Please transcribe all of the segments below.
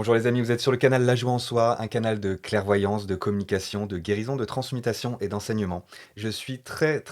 Bonjour les amis, vous êtes sur le canal La Joie en Soi, un canal de clairvoyance, de communication, de guérison, de transmutation et d'enseignement. Je suis très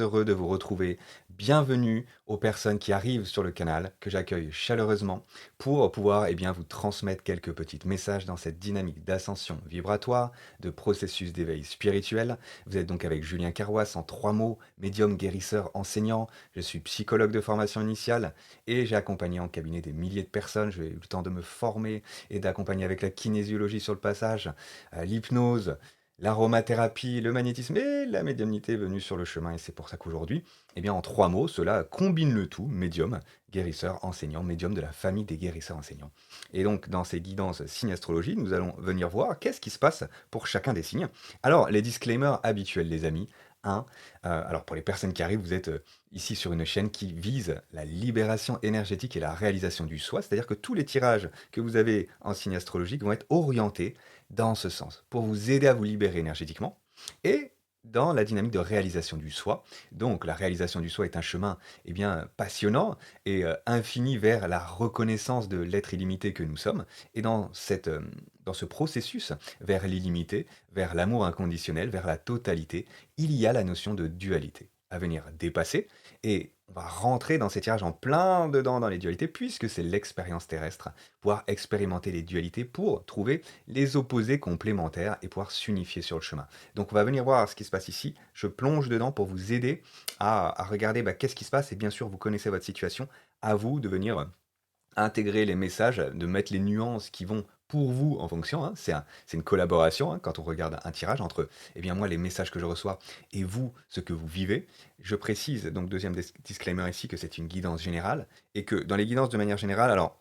heureux de vous retrouver. Bienvenue aux personnes qui arrivent sur le canal, que j'accueille chaleureusement, pour pouvoir vous transmettre quelques petits messages dans cette dynamique d'ascension vibratoire, de processus d'éveil spirituel. Vous êtes donc avec Julien Carrois en 3 mots, médium, guérisseur, enseignant. Je suis psychologue de formation initiale et j'ai accompagné en cabinet des milliers de personnes. J'ai eu le temps de me former et d'accompagner avec la kinésiologie sur le passage, l'hypnose, l'aromathérapie, le magnétisme et la médiumnité est venue sur le chemin. Et c'est pour ça qu'aujourd'hui, en 3 mots, cela combine le tout, médium, guérisseur, enseignant, médium de la famille des guérisseurs enseignants. Et donc, dans ces guidances signe astrologie, nous allons venir voir qu'est-ce qui se passe pour chacun des signes. Alors, les disclaimers habituels, les amis. 1. Alors, pour les personnes qui arrivent, vous êtes ici sur une chaîne qui vise la libération énergétique et la réalisation du soi, c'est-à-dire que tous les tirages que vous avez en signe astrologique vont être orientés dans ce sens, pour vous aider à vous libérer énergétiquement et dans la dynamique de réalisation du soi. Donc la réalisation du soi est un chemin passionnant et infini vers la reconnaissance de l'être illimité que nous sommes. Et dans ce processus vers l'illimité, vers l'amour inconditionnel, vers la totalité, il y a la notion de dualité à venir dépasser. Et on va rentrer dans ces tirages en plein dedans dans les dualités, puisque c'est l'expérience terrestre, pouvoir expérimenter les dualités pour trouver les opposés complémentaires et pouvoir s'unifier sur le chemin. Donc on va venir voir ce qui se passe ici. Je plonge dedans pour vous aider à regarder qu'est-ce qui se passe. Et bien sûr, vous connaissez votre situation. À vous de venir intégrer les messages, de mettre les nuances qui vont pour vous en fonction. C'est une collaboration quand on regarde un tirage entre moi, les messages que je reçois et vous, ce que vous vivez. Je précise, donc deuxième disclaimer ici, que c'est une guidance générale et que dans les guidances de manière générale, alors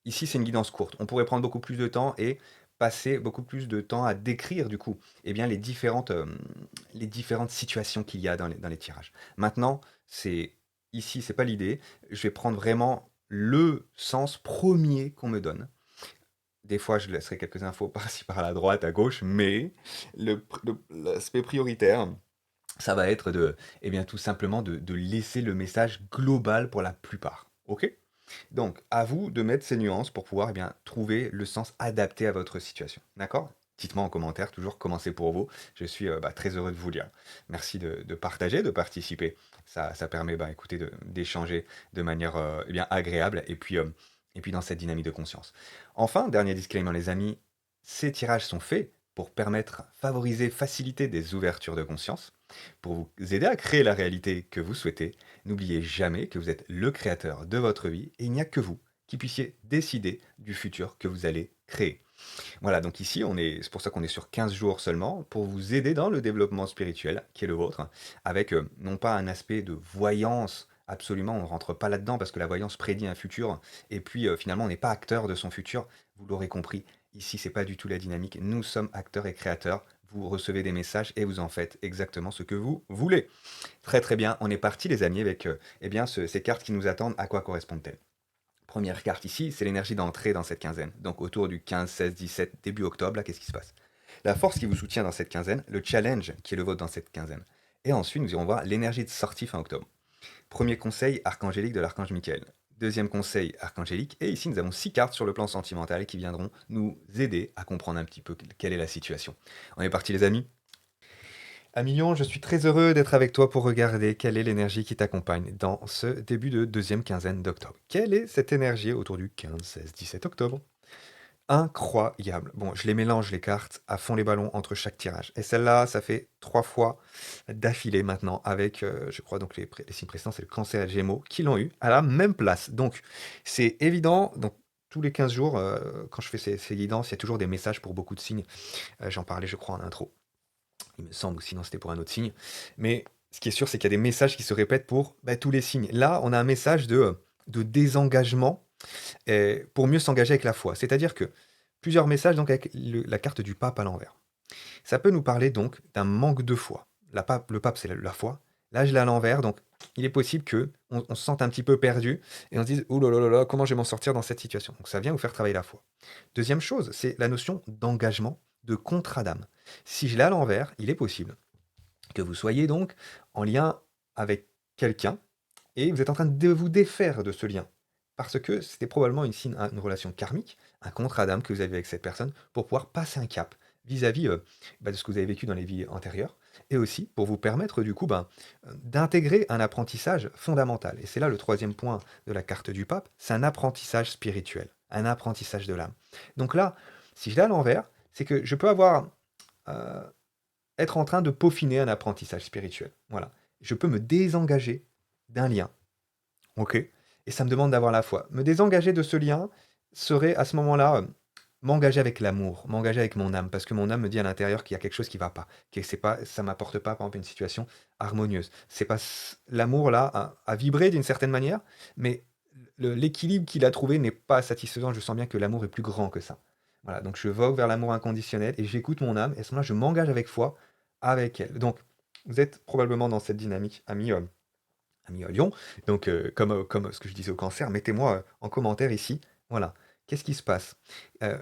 ici c'est une guidance courte. On pourrait prendre beaucoup plus de temps et passer beaucoup plus de temps à décrire du coup les différentes situations qu'il y a dans les tirages. Maintenant, c'est pas l'idée. Je vais prendre vraiment le sens premier qu'on me donne. Des fois, je laisserai quelques infos par-ci, par-là, à droite, à gauche, mais l'aspect prioritaire, ça va être tout simplement de laisser le message global pour la plupart. Ok? Donc, à vous de mettre ces nuances pour pouvoir trouver le sens adapté à votre situation. D'accord? Dites-moi en commentaire, toujours comment c'est pour vous. Je suis très heureux de vous lire. Merci de partager, de participer. Ça permet écoutez, d'échanger de manière agréable et puis dans cette dynamique de conscience. Enfin, dernier disclaimer les amis, ces tirages sont faits pour permettre, favoriser, faciliter des ouvertures de conscience, pour vous aider à créer la réalité que vous souhaitez. N'oubliez jamais que vous êtes le créateur de votre vie et il n'y a que vous qui puissiez décider du futur que vous allez créer. Voilà, donc ici, c'est pour ça qu'on est sur 15 jours seulement, pour vous aider dans le développement spirituel, qui est le vôtre, avec non pas un aspect de voyance, absolument, on ne rentre pas là-dedans, parce que la voyance prédit un futur, et puis finalement, on n'est pas acteur de son futur, vous l'aurez compris, ici, c'est pas du tout la dynamique, nous sommes acteurs et créateurs, vous recevez des messages et vous en faites exactement ce que vous voulez. Très bien, on est parti les amis avec ces cartes qui nous attendent, à quoi correspondent-elles? Première carte ici, c'est l'énergie d'entrée dans cette quinzaine. Donc autour du 15, 16, 17, début octobre, là, qu'est-ce qui se passe? La force qui vous soutient dans cette quinzaine, le challenge qui est le vôtre dans cette quinzaine. Et ensuite, nous irons voir l'énergie de sortie fin octobre. Premier conseil, archangélique de l'archange Michael. Deuxième conseil, archangélique. Et ici, nous avons 6 cartes sur le plan sentimental qui viendront nous aider à comprendre un petit peu quelle est la situation. On est parti les amis? Amilion, je suis très heureux d'être avec toi pour regarder quelle est l'énergie qui t'accompagne dans ce début de deuxième quinzaine d'octobre. Quelle est cette énergie autour du 15, 16, 17 octobre? Incroyable. Bon, je les mélange les cartes à fond les ballons entre chaque tirage. Et celle-là, ça fait 3 fois d'affilée maintenant avec, je crois donc les signes précédents, c'est le cancer et le gémeaux qui l'ont eu à la même place. Donc, c'est évident. Donc, tous les 15 jours, quand je fais ces guidances, il y a toujours des messages pour beaucoup de signes. J'en parlais, je crois, en intro. Il me semble, ou sinon c'était pour un autre signe. Mais ce qui est sûr, c'est qu'il y a des messages qui se répètent pour tous les signes. Là, on a un message de désengagement pour mieux s'engager avec la foi. C'est-à-dire que plusieurs messages donc avec la carte du pape à l'envers. Ça peut nous parler donc d'un manque de foi. Le pape, c'est la foi. Là, je l'ai à l'envers, donc il est possible que on se sente un petit peu perdu et on se dise, ouh là là là là, comment je vais m'en sortir dans cette situation? Donc ça vient vous faire travailler la foi. Deuxième chose, c'est la notion d'engagement, de contrat d'âme. Si je l'ai à l'envers, il est possible que vous soyez donc en lien avec quelqu'un et vous êtes en train de vous défaire de ce lien. Parce que c'était probablement une relation karmique, un contrat d'âme que vous avez avec cette personne pour pouvoir passer un cap vis-à-vis de ce que vous avez vécu dans les vies antérieures et aussi pour vous permettre du coup d'intégrer un apprentissage fondamental. Et c'est là le troisième point de la carte du pape, c'est un apprentissage spirituel, un apprentissage de l'âme. Donc là, si je l'ai à l'envers, c'est que je peux euh, être en train de peaufiner un apprentissage spirituel. Voilà. Je peux me désengager d'un lien. OK. Et ça me demande d'avoir la foi. Me désengager de ce lien serait à ce moment-là, m'engager avec l'amour, m'engager avec mon âme, parce que mon âme me dit à l'intérieur qu'il y a quelque chose qui va pas, que c'est pas, ça m'apporte pas, par exemple, une situation harmonieuse. C'est pas l'amour là a vibré d'une certaine manière, mais l'équilibre qu'il a trouvé n'est pas satisfaisant. Je sens bien que l'amour est plus grand que ça. Voilà, donc je vogue vers l'amour inconditionnel et j'écoute mon âme. Et à ce moment-là, je m'engage avec foi avec elle. Donc, vous êtes probablement dans cette dynamique, ami Lyon. Donc, comme ce que je disais au cancer, mettez-moi en commentaire ici. Voilà. Qu'est-ce qui se passe? Euh,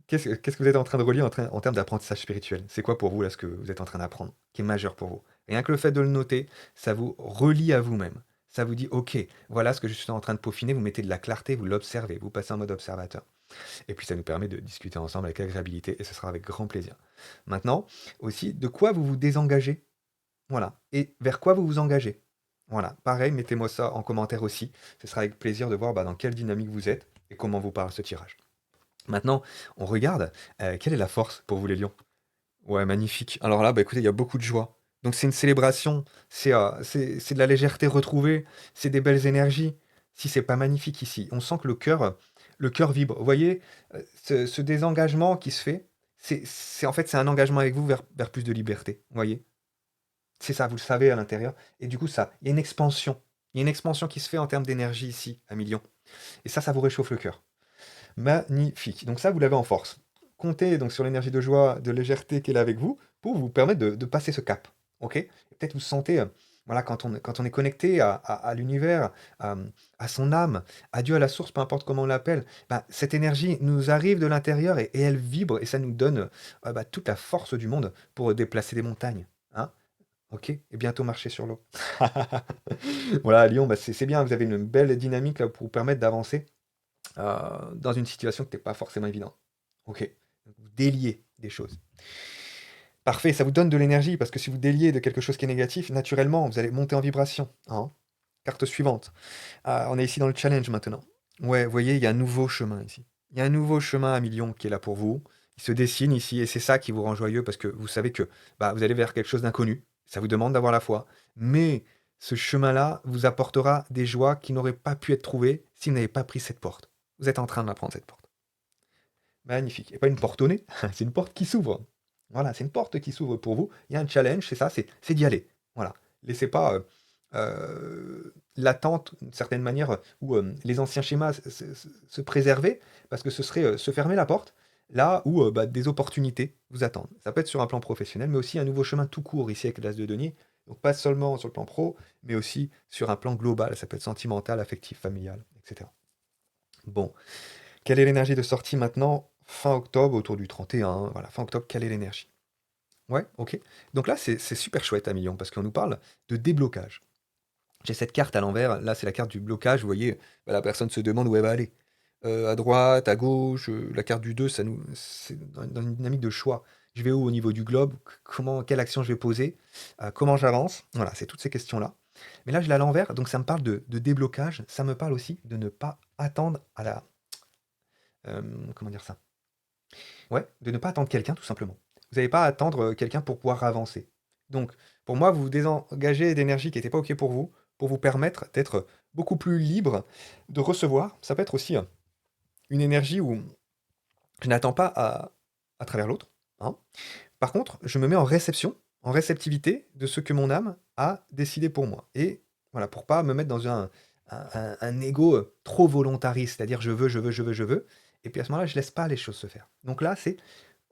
qu'est-ce que vous êtes en train de relier en termes d'apprentissage spirituel? C'est quoi pour vous là ce que vous êtes en train d'apprendre, qui est majeur pour vous? Rien que le fait de le noter, ça vous relie à vous-même. Ça vous dit, ok, voilà ce que je suis en train de peaufiner, vous mettez de la clarté, vous l'observez, vous passez en mode observateur. Et puis ça nous permet de discuter ensemble avec agréabilité et ce sera avec grand plaisir. Maintenant, aussi, de quoi vous vous désengagez? Voilà. Et vers quoi vous vous engagez? Voilà. Pareil, mettez-moi ça en commentaire aussi. Ce sera avec plaisir de voir dans quelle dynamique vous êtes et comment vous parle ce tirage. Maintenant, on regarde quelle est la force pour vous les lions. Ouais, magnifique. Alors là, écoutez, il y a beaucoup de joie. Donc c'est une célébration, c'est de la légèreté retrouvée, c'est des belles énergies. Si c'est pas magnifique ici, on sent que le cœur vibre. Vous voyez, ce désengagement qui se fait, en fait c'est un engagement avec vous vers plus de liberté. Vous voyez? C'est ça, vous le savez à l'intérieur. Et du coup, ça, il y a une expansion. Il y a une expansion qui se fait en termes d'énergie ici, à millions. Et ça vous réchauffe le cœur. Magnifique. Donc ça, vous l'avez en force. Comptez donc sur l'énergie de joie, de légèreté qu'elle a avec vous pour vous permettre de passer ce cap. Ok? Peut-être vous sentez, voilà, quand on est connecté à l'univers, à son âme, à Dieu, à la source, peu importe comment on l'appelle, cette énergie nous arrive de l'intérieur et elle vibre et ça nous donne toute la force du monde pour déplacer des montagnes. Hein. OK et bientôt marcher sur l'eau. Voilà, à Lyon, c'est bien, vous avez une belle dynamique là pour vous permettre d'avancer, dans une situation qui n'est pas forcément évidente. OK. Vous déliez des choses. Parfait, ça vous donne de l'énergie parce que si vous déliez de quelque chose qui est négatif, naturellement, vous allez monter en vibration, hein. Carte suivante. Ah, on est ici dans le challenge maintenant. Ouais, vous voyez, il y a un nouveau chemin ici. Il y a un nouveau chemin à millions qui est là pour vous. Il se dessine ici et c'est ça qui vous rend joyeux parce que vous savez que vous allez vers quelque chose d'inconnu. Ça vous demande d'avoir la foi. Mais ce chemin-là vous apportera des joies qui n'auraient pas pu être trouvées si vous n'avez pas pris cette porte. Vous êtes en train de la prendre, cette porte. Magnifique. Et pas une porte au nez, c'est une porte qui s'ouvre. Voilà, c'est une porte qui s'ouvre pour vous. Il y a un challenge, c'est ça, c'est d'y aller. Voilà. Laissez pas l'attente, d'une certaine manière, ou les anciens schémas se préserver, parce que ce serait se fermer la porte, là où des opportunités vous attendent. Ça peut être sur un plan professionnel, mais aussi un nouveau chemin tout court ici avec l'As de denier. Donc pas seulement sur le plan pro, mais aussi sur un plan global. Ça peut être sentimental, affectif, familial, etc. Bon, quelle est l'énergie de sortie maintenant? Fin octobre, autour du 31, voilà, fin octobre, quelle est l'énergie? Ouais, ok. Donc là, c'est super chouette à Million, parce qu'on nous parle de déblocage. J'ai cette carte à l'envers, là c'est la carte du blocage, vous voyez, la personne se demande où elle va aller. À droite, à gauche, la carte du 2, c'est dans une dynamique de choix. Je vais où au niveau du globe? Quelle action je vais poser? Comment j'avance? Voilà, c'est toutes ces questions-là. Mais là, je l'ai à l'envers, donc ça me parle de déblocage, ça me parle aussi de ne pas attendre à la... comment dire ça? Ouais, de ne pas attendre quelqu'un, tout simplement. Vous n'avez pas à attendre quelqu'un pour pouvoir avancer. Donc, pour moi, vous vous désengagez d'énergie qui n'était pas OK pour vous permettre d'être beaucoup plus libre de recevoir. Ça peut être aussi une énergie où je n'attends pas à travers l'autre, hein. Par contre, je me mets en réception, en réceptivité de ce que mon âme a décidé pour moi. Et voilà, pour pas me mettre dans un ego trop volontariste, c'est-à-dire je veux, je veux, je veux, je veux. Et puis à ce moment-là, je laisse pas les choses se faire. Donc là, c'est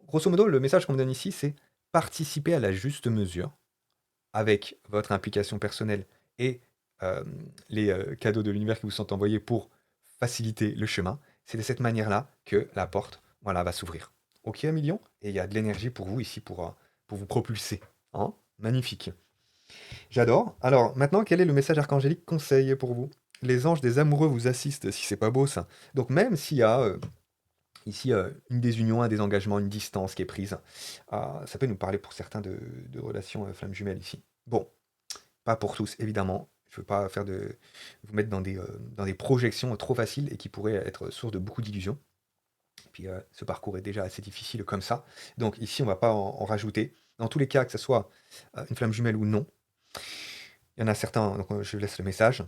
grosso modo, le message qu'on me donne ici, c'est participer à la juste mesure avec votre implication personnelle et les cadeaux de l'univers qui vous sont envoyés pour faciliter le chemin. C'est de cette manière-là que la porte, voilà, va s'ouvrir. Ok, un million. Et il y a de l'énergie pour vous ici pour vous propulser. Hein. Magnifique. J'adore. Alors, maintenant, quel est le message archangélique conseil pour vous? Les anges des amoureux vous assistent, si c'est pas beau ça. Donc même s'il y a ici une désunion, un désengagement, une distance qui est prise, ça peut nous parler pour certains de relations flammes jumelles ici. Bon, pas pour tous, évidemment. Je veux pas faire vous mettre dans des projections trop faciles et qui pourraient être source de beaucoup d'illusions. Puis ce parcours est déjà assez difficile comme ça. Donc ici, on va pas en rajouter. Dans tous les cas, que ce soit une flamme jumelle ou non, il y en a certains, donc je laisse le message.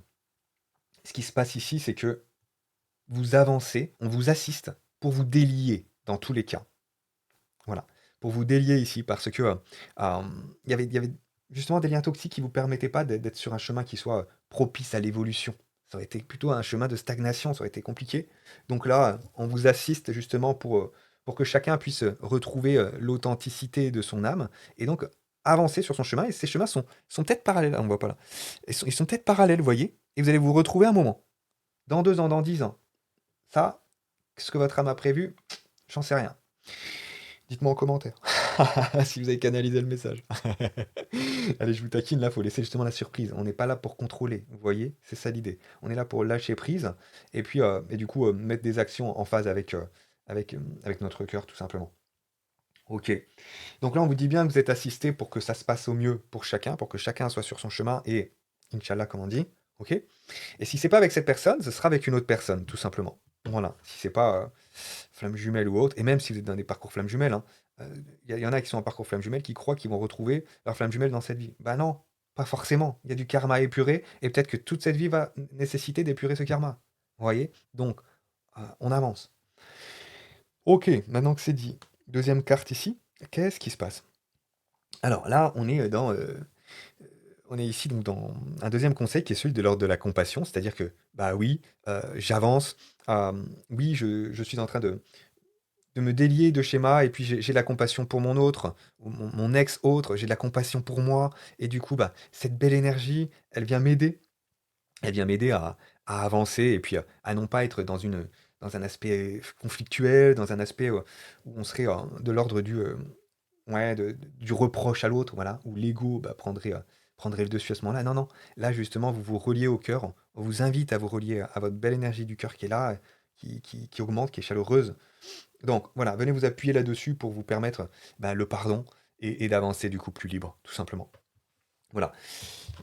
Ce qui se passe ici, c'est que vous avancez, on vous assiste pour vous délier dans tous les cas. Voilà. Pour vous délier ici, parce que il y avait justement des liens toxiques qui ne vous permettaient pas d'être sur un chemin qui soit propice à l'évolution. Ça aurait été plutôt un chemin de stagnation, ça aurait été compliqué. Donc là, on vous assiste justement pour que chacun puisse retrouver l'authenticité de son âme et donc avancer sur son chemin. Et ces chemins sont peut-être parallèles, on ne voit pas là. Ils sont peut-être parallèles, vous voyez, et vous allez vous retrouver un moment, dans 2 ans, dans 10 ans. Ça, ce que votre âme a prévu, j'en sais rien. Dites-moi en commentaire si vous avez canalisé le message. Allez, je vous taquine, là, faut laisser justement la surprise. On n'est pas là pour contrôler, vous voyez? C'est ça l'idée. On est là pour lâcher prise et puis et du coup mettre des actions en phase avec notre cœur, tout simplement. Ok. Donc là, on vous dit bien que vous êtes assisté pour que ça se passe au mieux pour chacun, pour que chacun soit sur son chemin et Inch'Allah, comme on dit. Ok. Et si c'est pas avec cette personne, ce sera avec une autre personne, tout simplement. Voilà. Si c'est pas flamme jumelle ou autre, et même si vous êtes dans des parcours flamme jumelle, hein, y en a qui sont en parcours flamme jumelle qui croient qu'ils vont retrouver leur flamme jumelle dans cette vie. Bah non, pas forcément. Il y a du karma à épurer, et peut-être que toute cette vie va nécessiter d'épurer ce karma. Vous voyez? Donc, on avance. Ok, maintenant que c'est dit, deuxième carte ici, qu'est-ce qui se passe? Alors là, on est ici donc dans un deuxième conseil qui est celui de l'ordre de la compassion, c'est-à-dire que, bah oui, j'avance, oui, je suis en train de me délier de schémas et puis j'ai de la compassion pour mon autre, ou mon ex-autre, j'ai de la compassion pour moi et du coup, bah, cette belle énergie, elle vient m'aider à avancer et puis, à non pas être dans un aspect conflictuel, dans un aspect, où on serait, de l'ordre ouais, du reproche à l'autre, voilà, où l'ego, bah, prendrait le dessus à ce moment-là. Non, non, là justement, vous vous reliez au cœur, on vous invite à vous relier à votre belle énergie du cœur qui est là, qui augmente, qui est chaleureuse. Donc voilà, venez vous appuyer là-dessus pour vous permettre bah, le pardon et d'avancer du coup plus libre, tout simplement. Voilà.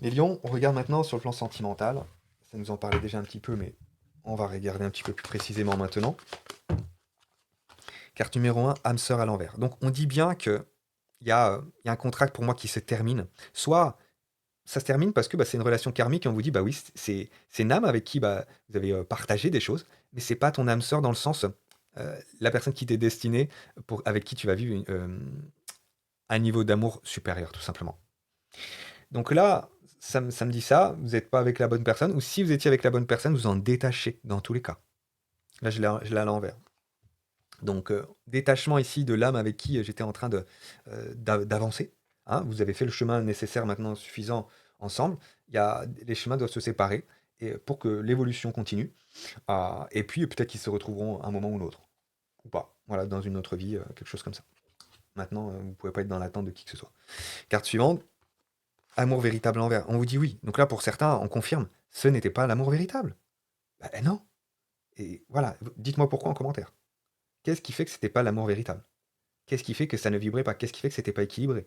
Les lions, on regarde maintenant sur le plan sentimental. Ça nous en parlait déjà un petit peu, mais on va regarder un petit peu plus précisément maintenant. Carte numéro 1, âme sœur à l'envers. Donc on dit bien que il y a un contrat pour moi qui se termine. Soit ça se termine parce que bah, c'est une relation karmique et on vous dit, bah oui, c'est une âme avec qui bah, vous avez partagé des choses, mais c'est pas ton âme sœur dans le sens, la personne qui t'est destinée, avec qui tu vas vivre un niveau d'amour supérieur, tout simplement. Donc là, ça me dit ça, vous n'êtes pas avec la bonne personne, ou si vous étiez avec la bonne personne, vous en détachez dans tous les cas. Là, je l'ai à l'envers. Donc, détachement ici de l'âme avec qui j'étais en train d'avancer. Hein. Vous avez fait le chemin nécessaire maintenant suffisant ensemble. Les chemins doivent se séparer et pour que l'évolution continue. Et puis peut-être qu'ils se retrouveront à un moment ou l'autre. Ou pas. Voilà, dans une autre vie, quelque chose comme ça. Maintenant, vous ne pouvez pas être dans l'attente de qui que ce soit. Carte suivante, amour véritable envers. On vous dit oui. Donc là, pour certains, on confirme, ce n'était pas l'amour véritable. Bah non. Et voilà, dites-moi pourquoi en commentaire. Qu'est-ce qui fait que c'était pas l'amour véritable? Qu'est-ce qui fait que ça ne vibrait pas? Qu'est-ce qui fait que c'était pas équilibré?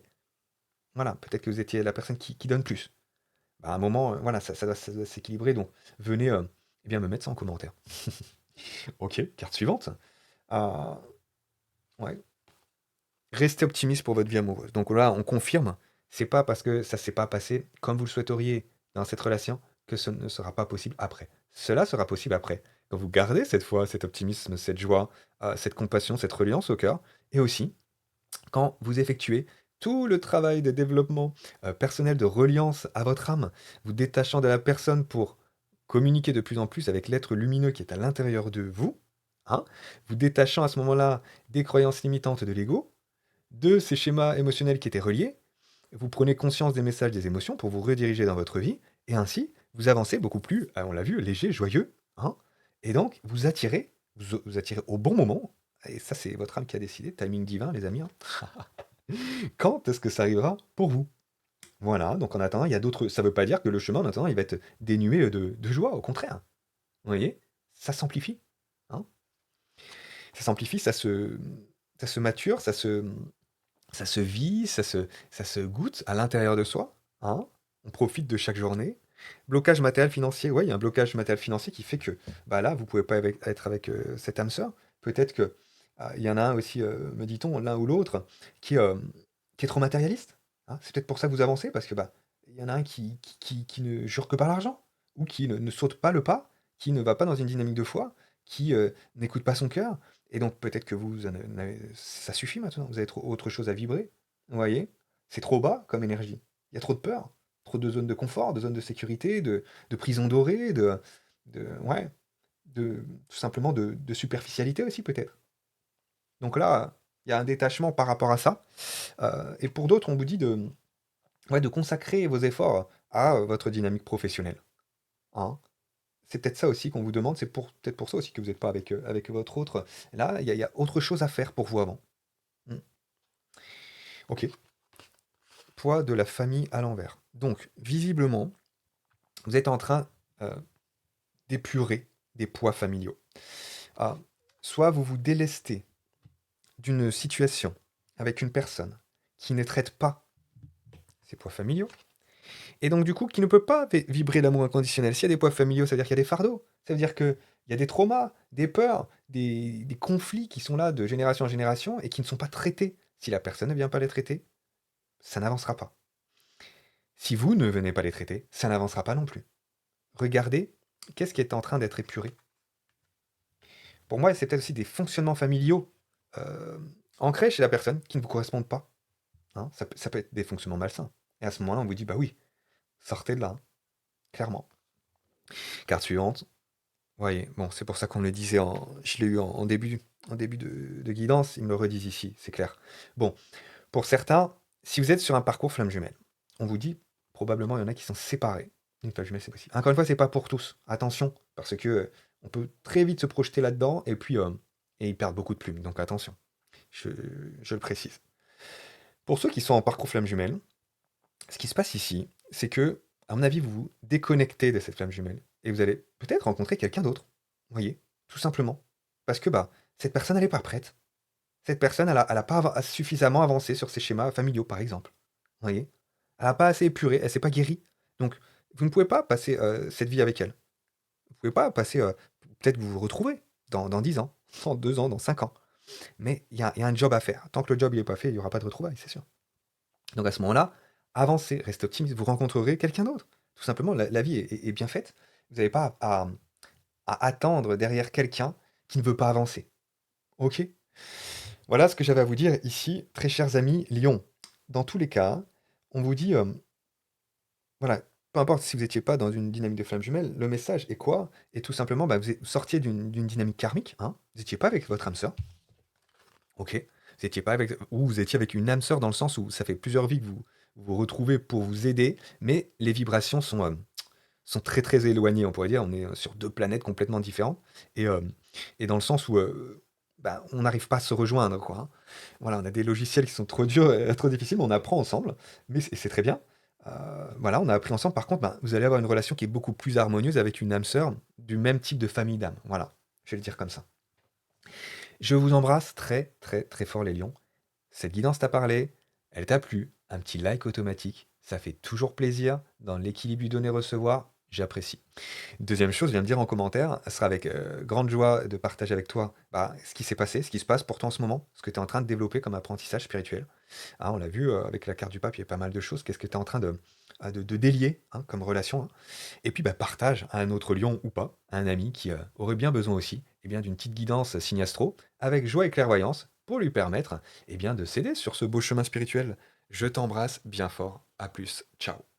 Voilà, peut-être que vous étiez la personne qui donne plus. Bah, à un moment, voilà, ça doit s'équilibrer, donc venez eh bien me mettre ça en commentaire. Ok, carte suivante. Euh, ouais. Restez optimiste pour votre vie amoureuse. Donc là, on confirme, c'est pas parce que ça s'est pas passé comme vous le souhaiteriez dans cette relation que ce ne sera pas possible après. Cela sera possible après. Quand vous gardez cette foi, cet optimisme, cette joie, cette compassion, cette reliance au cœur, et aussi quand vous effectuez tout le travail de développement personnel, de reliance à votre âme, vous détachant de la personne pour communiquer de plus en plus avec l'être lumineux qui est à l'intérieur de vous, hein, vous détachant à ce moment-là des croyances limitantes de l'ego, de ces schémas émotionnels qui étaient reliés, vous prenez conscience des messages des émotions pour vous rediriger dans votre vie, et ainsi vous avancez beaucoup plus, on l'a vu, léger, joyeux, hein, et donc vous attirez au bon moment, et ça c'est votre âme qui a décidé, timing divin les amis, hein. Quand est-ce que ça arrivera pour vous? Voilà, donc en attendant, il y a d'autres ça veut pas dire que le chemin en attendant, il va être dénué, de joie, au contraire. Vous voyez? Ça s'amplifie, hein. Ça s'amplifie, ça se mature, ça se vit, ça se goûte à l'intérieur de soi, hein. On profite de chaque journée. Blocage matériel financier, ouais, il y a un blocage matériel financier qui fait que, bah, là, vous pouvez pas être avec, cette âme sœur. Peut-être que, il y en a un aussi, me dit-on, l'un ou l'autre, qui est trop matérialiste, hein. C'est peut-être pour ça que vous avancez parce que, bah, il y en a un qui ne jure que par l'argent ou qui ne saute pas le pas, qui ne va pas dans une dynamique de foi, qui, n'écoute pas son cœur et donc peut-être que vous en avez ça suffit maintenant, vous avez trop autre chose à vibrer, vous voyez? C'est trop bas comme énergie. Il y a trop de peur, trop de zones de confort, de zones de sécurité, de prison dorée, ouais, de tout simplement de superficialité aussi peut-être. Donc là, il y a un détachement par rapport à ça, et pour d'autres, on vous dit de, ouais, de consacrer vos efforts à, votre dynamique professionnelle, hein. C'est peut-être ça aussi qu'on vous demande, c'est peut-être pour ça aussi que vous n'êtes pas avec, avec votre autre. Là, il y a autre chose à faire pour vous avant. Mmh. OK. Poids de la famille à l'envers. Donc, visiblement, vous êtes en train, heu, d'épurer des poids familiaux. Ah, soit vous vous délestez d'une situation avec une personne qui ne traite pas ses poids familiaux et donc du coup qui ne peut pas vibrer l'amour inconditionnel. S'il y a des poids familiaux, ça veut dire qu'il y a des fardeaux. Ça veut dire qu'il y a des traumas, des peurs, des conflits qui sont là de génération en génération et qui ne sont pas traités. Si la personne ne vient pas les traiter, ça n'avancera pas. Si vous ne venez pas les traiter, ça n'avancera pas non plus. Regardez, qu'est-ce qui est en train d'être épuré? Pour moi, c'est peut-être aussi des fonctionnements familiaux, ancrés chez la personne qui ne vous correspondent pas, hein. Ça peut être des fonctionnements malsains et à ce moment-là, on vous dit: «Bah oui, sortez de là, hein», clairement. Carte suivante. Voyez, bon, c'est pour ça qu'on me le disait je l'ai eu en début de guidance, ils me le redisent ici, c'est clair. Bon, pour certains, si vous êtes sur un parcours flamme jumelle, on vous dit probablement il y en a qui sont séparés d'une flamme jumelle, c'est possible. Encore une fois, c'est pas pour tous, attention, parce que, on peut très vite se projeter là-dedans et puis, et ils perdent beaucoup de plumes, donc attention, je je le précise. Pour ceux qui sont en parcours flamme jumelle, ce qui se passe ici, c'est que, à mon avis, vous vous déconnectez de cette flamme jumelle et vous allez peut-être rencontrer quelqu'un d'autre. Vous voyez? Tout simplement. Parce que, bah, cette personne, elle est pas prête. Cette personne, elle a pas suffisamment avancé sur ses schémas familiaux, par exemple. Vous voyez? Elle a pas assez épuré, elle s'est pas guérie. Donc, vous ne pouvez pas passer, cette vie avec elle. Vous pouvez pas passer, peut-être vous vous retrouvez dans 10 ans, dans 2 ans, dans 5 ans. Mais il y a un job à faire. Tant que le job il est pas fait, il y aura pas de retrouvailles, c'est sûr. Donc à ce moment-là, avancez, restez optimiste, vous rencontrerez quelqu'un d'autre. Tout simplement, la vie est bien faite. Vous n'avez pas à attendre derrière quelqu'un qui ne veut pas avancer. OK? Voilà ce que j'avais à vous dire ici, très chers amis Lion. Dans tous les cas, on vous dit, voilà, peu importe si vous n'étiez pas dans une dynamique de flamme jumelle, le message est quoi? Et tout simplement, bah, vous sortiez d'une dynamique karmique, hein. Vous n'étiez pas avec votre âme sœur, OK? Vous étiez pas avec ou vous étiez avec une âme sœur dans le sens où ça fait plusieurs vies que vous vous retrouvez pour vous aider, mais les vibrations sont très, très éloignées, on pourrait dire. On est, sur 2 planètes complètement différentes et dans le sens où, bah, on n'arrive pas à se rejoindre, quoi, hein. Voilà, on a des logiciels qui sont trop durs et trop difficiles, mais on apprend ensemble, mais c'est très bien. Heu, voilà, on a appris ensemble. Par contre, ben, vous allez avoir une relation qui est beaucoup plus harmonieuse avec une âme sœur du même type de famille d'âme. Voilà, je vais le dire comme ça. Je vous embrasse très, très, très fort les lions. Cette guidance t'a parlé, elle t'a plu, un petit like automatique, ça fait toujours plaisir. Dans l'équilibre du donner-recevoir, j'apprécie. Deuxième chose, viens me dire en commentaire, ce sera avec, grande joie de partager avec toi, bah, ce qui s'est passé, ce qui se passe pour toi en ce moment, ce que tu es en train de développer comme apprentissage spirituel. Ah, on l'a vu, avec la carte du pape, il y a pas mal de choses. Qu'est-ce que tu es en train de délier, hein, comme relation, hein? Et puis, bah, partage à un autre lion ou pas, à un ami qui, aurait bien besoin aussi, eh bien, d'une petite guidance signe astro, avec joie et clairvoyance, pour lui permettre, eh bien, de s'aider sur ce beau chemin spirituel. Je t'embrasse bien fort. À plus. Ciao.